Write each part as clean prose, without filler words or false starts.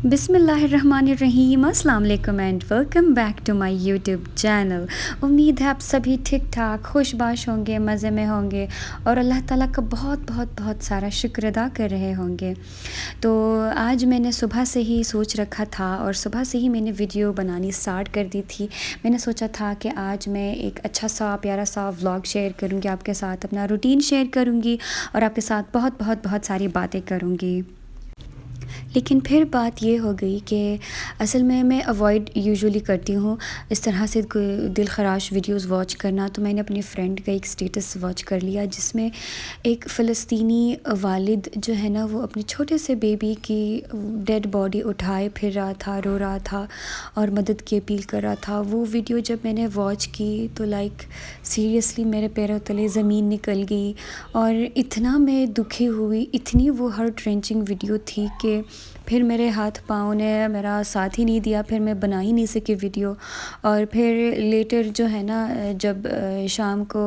बिस्मिल्लाहिर्रहमानिर्रहीम, अस्सलाम वालेकुम and welcome back to my YouTube channel. उम्मीद है आप सभी ठीक ठाक खुशबाश होंगे, मज़े में होंगे और अल्लाह ताला का बहुत बहुत बहुत सारा शुक्र अदा कर रहे होंगे। तो आज मैंने सुबह से ही सोच रखा था और सुबह से ही मैंने वीडियो बनानी स्टार्ट कर दी थी। मैंने सोचा था कि आज मैं एक अच्छा सा प्यारा सा व्लॉग शेयर करूँगी आपके साथ, अपना रूटीन शेयर करूँगी और आपके साथ बहुत बहुत बहुत सारी बातें करूँगी। लेकिन फिर बात ये हो गई कि असल में मैं अवॉइड यूजुअली करती हूँ इस तरह से दिल खराश वीडियोस वॉच करना। तो मैंने अपनी फ्रेंड का एक स्टेटस वॉच कर लिया जिसमें एक फ़लस्तीनी वालिद जो है ना, वो अपने छोटे से बेबी की डेड बॉडी उठाए फिर रहा था, रो रहा था और मदद की अपील कर रहा था। वो वीडियो जब मैंने वॉच की तो लाइक सीरियसली मेरे पैरों तले ज़मीन निकल गई और इतना मैं दुखी हुई, इतनी वो हार्ट रेंचिंग वीडियो थी कि फिर मेरे हाथ पाँव ने मेरा साथ ही नहीं दिया, फिर मैं बना ही नहीं सकी वीडियो। और फिर लेटर जो है ना, जब शाम को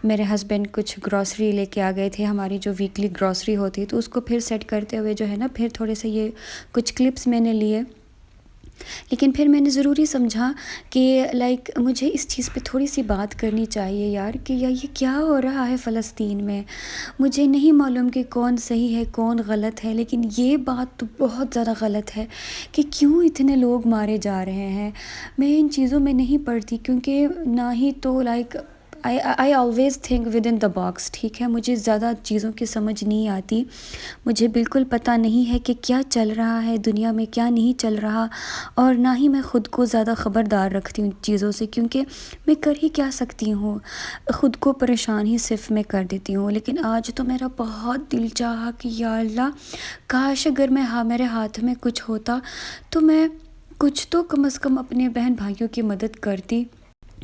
मेरे हस्बैंड कुछ ग्रॉसरी लेके आ गए थे, हमारी जो वीकली ग्रॉसरी होती है, तो उसको फिर सेट करते हुए जो है ना, फिर थोड़े से ये कुछ क्लिप्स मैंने लिए। लेकिन फिर मैंने ज़रूरी समझा कि लाइक मुझे इस चीज़ पे थोड़ी सी बात करनी चाहिए यार, कि यार ये क्या हो रहा है फ़लस्तीन में। मुझे नहीं मालूम कि कौन सही है कौन गलत है, लेकिन ये बात तो बहुत ज़्यादा गलत है कि क्यों इतने लोग मारे जा रहे हैं। मैं इन चीज़ों में नहीं पड़ती क्योंकि ना ही तो like I always think with in the box, ठीक है। मुझे ज़्यादा चीज़ों की समझ नहीं आती, मुझे बिल्कुल पता नहीं है कि क्या चल रहा है दुनिया में, क्या नहीं चल रहा। और ना ही मैं ख़ुद को ज़्यादा ख़बरदार रखती हूँ चीज़ों से, क्योंकि मैं कर ही क्या सकती हूँ, ख़ुद को परेशान ही सिर्फ मैं कर देती हूँ। लेकिन आज तो मेरा बहुत दिल चाहा कि या अल्लाह, काश अगर मेरे हाथ में कुछ होता तो मैं कुछ तो कम से कम अपने बहन भाइयों की मदद करती।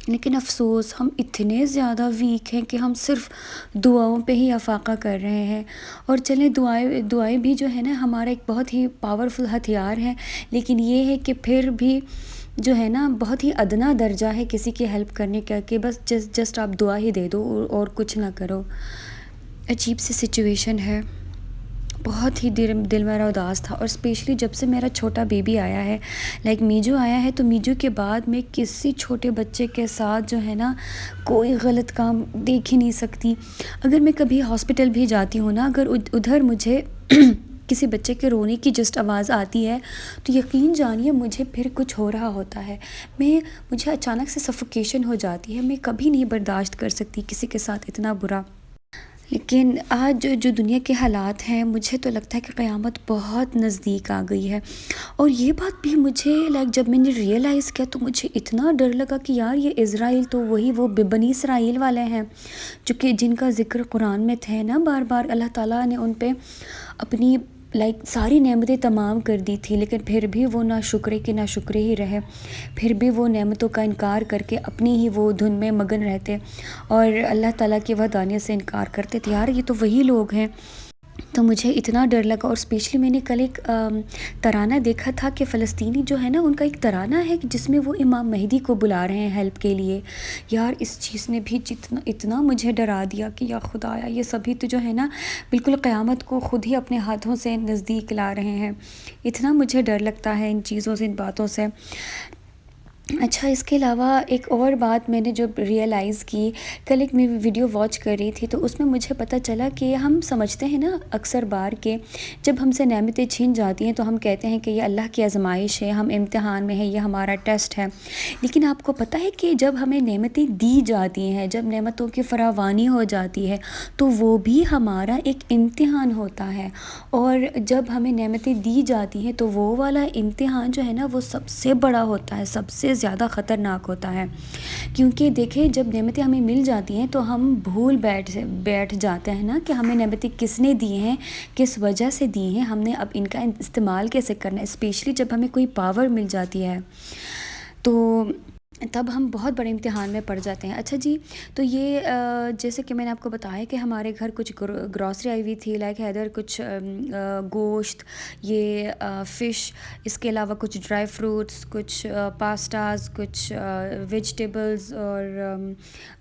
लेकिन अफ़सोस हम इतने ज़्यादा वीक हैं कि हम सिर्फ़ दुआओं पे ही अफ़ाक़ा कर रहे हैं। और चलें, दुआएं भी जो है ना, हमारा एक बहुत ही पावरफुल हथियार है, लेकिन ये है कि फिर भी जो है ना, बहुत ही अदना दर्जा है किसी की हेल्प करने का कि बस जस्ट आप दुआ ही दे दो और कुछ ना करो। अजीब सी सिचुएशन है, बहुत ही दिल मेरा उदास था। और स्पेशली जब से मेरा छोटा बेबी आया है, लाइक मीजू आया है, तो मीजू के बाद मैं किसी छोटे बच्चे के साथ जो है ना, कोई गलत काम देख ही नहीं सकती। अगर मैं कभी हॉस्पिटल भी जाती हूँ ना, अगर उधर मुझे किसी बच्चे के रोने की जस्ट आवाज़ आती है, तो यकीन जानिए मुझे फिर कुछ हो रहा होता है। मुझे अचानक से सफोकेशन हो जाती है, मैं कभी नहीं बर्दाश्त कर सकती किसी के साथ इतना बुरा। लेकिन आज जो दुनिया के हालात हैं, मुझे तो लगता है कि क़यामत बहुत नज़दीक आ गई है। और ये बात भी मुझे लाइक जब मैंने रियलाइज़ किया तो मुझे इतना डर लगा कि यार ये इज़राइल तो वो बनी इसराइल वाले हैं जो कि जिनका ज़िक्र कुरान में थे ना, बार बार अल्लाह ताला ने उन पे अपनी लाइक सारी नेमतें तमाम कर दी थी, लेकिन फिर भी वो ना शुक्रे ही रहे। फिर भी वो नेमतों का इनकार करके अपनी ही वो धुन में मगन रहते और अल्लाह ताला की वहदानियत से इनकार करते थे। यार ये तो वही लोग हैं। तो मुझे इतना डर लगा। और स्पेशली मैंने कल एक तराना देखा था कि फ़लस्तीनी जो है ना, उनका एक तराना है जिसमें वो इमाम मेहदी को बुला रहे हैं हेल्प के लिए। यार इस चीज़ ने भी इतना मुझे डरा दिया कि या खुदाया, ये सभी तो जो है ना, बिल्कुल क़यामत को ख़ुद ही अपने हाथों से नज़दीक ला रहे हैं। इतना मुझे डर लगता है इन चीज़ों से, इन बातों से। अच्छा, इसके अलावा एक और बात मैंने जब रियलाइज़ की, कल एक मैं वीडियो वॉच कर रही थी तो उसमें मुझे पता चला कि हम समझते हैं ना अक्सर बार के जब हमसे नेमतें छीन जाती हैं तो हम कहते हैं कि ये अल्लाह की आजमाइश है, हम इम्तिहान में हैं, ये हमारा टेस्ट है। लेकिन आपको पता है कि जब हमें नेमतें दी जाती हैं, जब नेमतों की फरावानी हो जाती है, तो वो भी हमारा एक इम्तिहान होता है। और जब हमें नेमतें दी जाती हैं तो वो वाला इम्तिहान जो है ना, वो सबसे बड़ा होता है, सबसे ज़्यादा ख़तरनाक होता है। क्योंकि देखें, जब नेमतें हमें मिल जाती हैं तो हम भूल बैठ जाते हैं ना कि हमें नेमतें किसने दी हैं, किस वजह से दी हैं, हमने अब इनका इस्तेमाल कैसे करना है। स्पेशली जब हमें कोई पावर मिल जाती है तो तब हम बहुत बड़े इम्तिहान में पड़ जाते हैं। अच्छा जी, तो ये जैसे कि मैंने आपको बताया कि हमारे घर कुछ ग्रॉसरी आई हुई थी, लाइक हैदर कुछ गोश्त, ये फ़िश, इसके अलावा कुछ ड्राई फ्रूट्स, कुछ पास्ताज़, कुछ वेजिटेबल्स और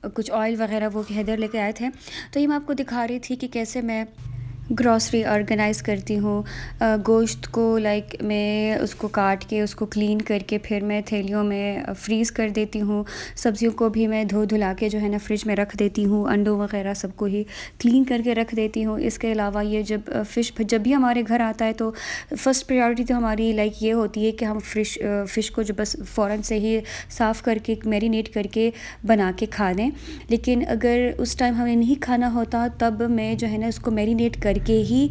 कुछ ऑयल वगैरह वो हैदर लेके आए थे। तो ये मैं आपको दिखा रही थी कि कैसे मैं گروسری آرگنائز کرتی ہوں. گوشت کو میں اس کو کاٹ کے اس کو کلین کر کے پھر میں تھیلیوں میں فریز کر دیتی ہوں. سبزیوں کو بھی میں دھلا کے جو ہے نا فریج میں رکھ دیتی ہوں. انڈوں وغیرہ سب کو ہی کلین کر کے رکھ دیتی ہوں. اس کے علاوہ یہ جب بھی ہمارے گھر آتا ہے تو فرسٹ پریورٹی تو ہماری یہ ہوتی ہے کہ ہم فش کو جو بس فوراً سے ہی صاف کر کے میرینیٹ کر کے بنا کے کھا دیں. لیکن اگر اس ٹائم ہمیں نہیں کھانا ہوتا تب میں جو ہے نا اس کو میرینیٹ کر کے ہی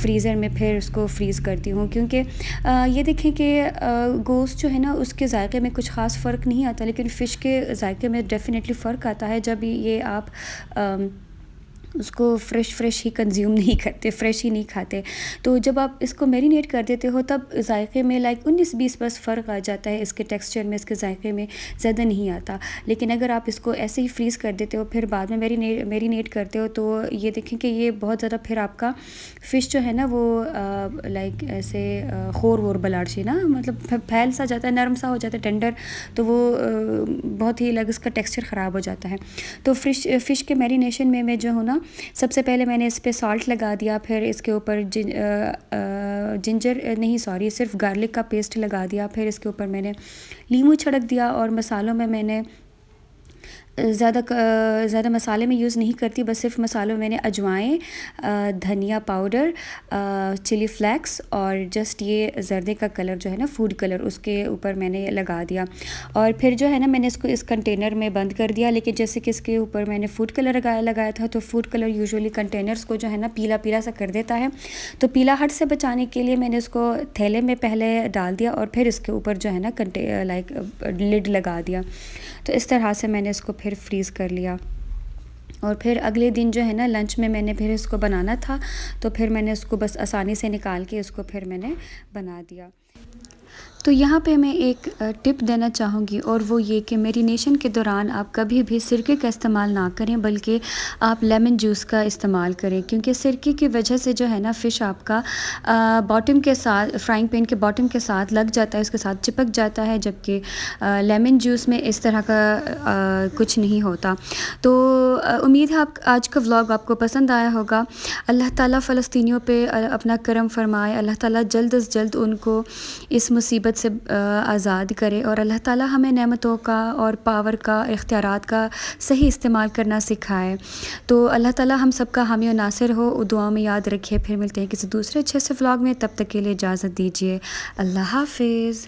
فریزر میں پھر اس کو فریز کرتی ہوں. کیونکہ یہ دیکھیں کہ گوشت جو ہے نا اس کے ذائقے میں کچھ خاص فرق نہیں آتا، لیکن فش کے ذائقے میں ڈیفینیٹلی فرق آتا ہے جب یہ آپ اس کو فریش ہی کنزیوم نہیں کرتے، فریش ہی نہیں کھاتے. تو جب آپ اس کو میرینیٹ کر دیتے ہو تب ذائقے میں 19-20 بس فرق آ جاتا ہے. اس کے ٹیکسچر میں، اس کے ذائقے میں زیادہ نہیں آتا. لیکن اگر آپ اس کو ایسے ہی فریز کر دیتے ہو پھر بعد میں میرینیٹ کرتے ہو تو یہ دیکھیں کہ یہ بہت زیادہ پھر آپ کا فش جو ہے نا وہ ایسے خور بلاڑ نا مطلب پھیل سا جاتا ہے، نرم سا ہو جاتا ہے، ٹینڈر، تو وہ بہت ہی اس کا ٹیکسچر خراب ہو جاتا ہے. تو فش کے میرینیشن میں جو ہوں نا، سب سے پہلے میں نے اس پہ سالٹ لگا دیا، پھر اس کے اوپر صرف گارلک کا پیسٹ لگا دیا. پھر اس کے اوپر میں نے لیموں چھڑک دیا. اور مسالوں میں نے زیادہ مسالے میں یوز نہیں کرتی، بس صرف مسالوں میں نے اجوائن، دھنیا پاؤڈر، چلی فلیکس اور جسٹ یہ زردے کا کلر جو ہے نا فوڈ کلر، اس کے اوپر میں نے لگا دیا. اور پھر جو ہے نا میں نے اس کو اس کنٹینر میں بند کر دیا. لیکن جیسے کہ اس کے اوپر میں نے فوڈ کلر لگایا تھا تو فوڈ کلر یوزولی کنٹینرز کو جو ہے نا پیلا سا کر دیتا ہے. تو پیلا ہٹ سے بچانے کے لیے میں نے اس کو تھیلے میں پہلے ڈال دیا اور پھر اس کے اوپر جو ہے نا لڈ لگا دیا. تو اس طرح سے میں نے اس کو پھر فریز کر لیا. اور پھر اگلے دن جو ہے نا لنچ میں نے پھر اس کو بنانا تھا تو پھر میں نے اس کو بس آسانی سے نکال کے اس کو پھر میں نے بنا دیا. تو یہاں پہ میں ایک ٹپ دینا چاہوں گی، اور وہ یہ کہ میرینیشن کے دوران آپ کبھی بھی سرکے کا استعمال نہ کریں بلکہ آپ لیمن جوس کا استعمال کریں. کیونکہ سرکے کی وجہ سے جو ہے نا فش آپ کا باٹم کے ساتھ، فرائنگ پین کے باٹم کے ساتھ لگ جاتا ہے، اس کے ساتھ چپک جاتا ہے، جبکہ لیمن جوس میں اس طرح کا کچھ نہیں ہوتا. تو امید ہے آج کا ولاگ آپ کو پسند آیا ہوگا. اللہ تعالیٰ فلسطینیوں پہ اپنا کرم فرمائے. اللہ تعالیٰ جلد از جلد ان کو اس مصیبت سے آزاد کرے، اور اللہ تعالیٰ ہمیں نعمتوں کا اور پاور کا، اختیارات کا صحیح استعمال کرنا سکھائے. تو اللہ تعالیٰ ہم سب کا حامی و ناصر ہو. دعاؤں میں یاد رکھیے. پھر ملتے ہیں کسی دوسرے اچھے سے ولاگ میں. تب تک کے لیے اجازت دیجیے. اللہ حافظ.